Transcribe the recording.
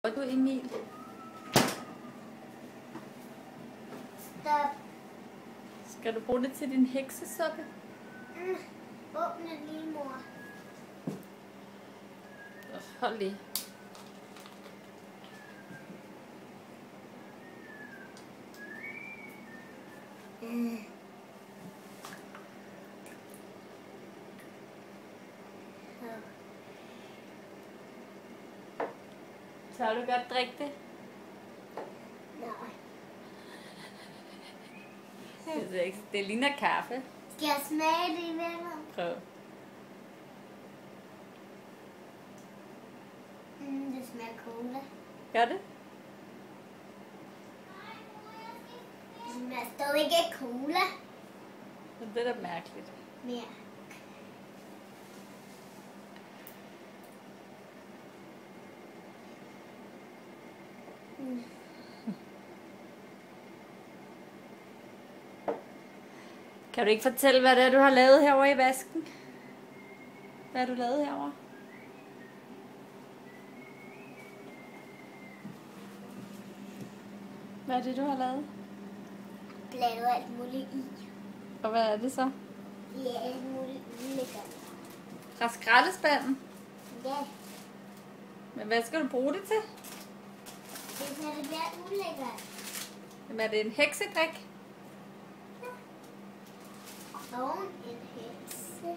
Og du, Emil? Stop. Skal du bruge det til din heksesuppe? Åbne lige, mor. Hold lige. Så har du godt drikke det? Nej. Det ligner kaffe. Skal jeg smage det i vandet? Prøv. Det smager cola. Gør det? Det smager stadig ikke af cola. Men det er da mærkeligt. Mere. Kan du ikke fortælle, hvad det er, du har lavet herovre i vasken? Hvad har du lavet herovre? Hvad er det, du har lavet? Blandet alt muligt i. Og hvad er det så? Det er alt muligt ulækkert. Fra skraldespanden? Ja, Men hvad skal du bruge det til? det er så det bliver ulækkert. Jamen, er det en heksedrik? Og en hekse.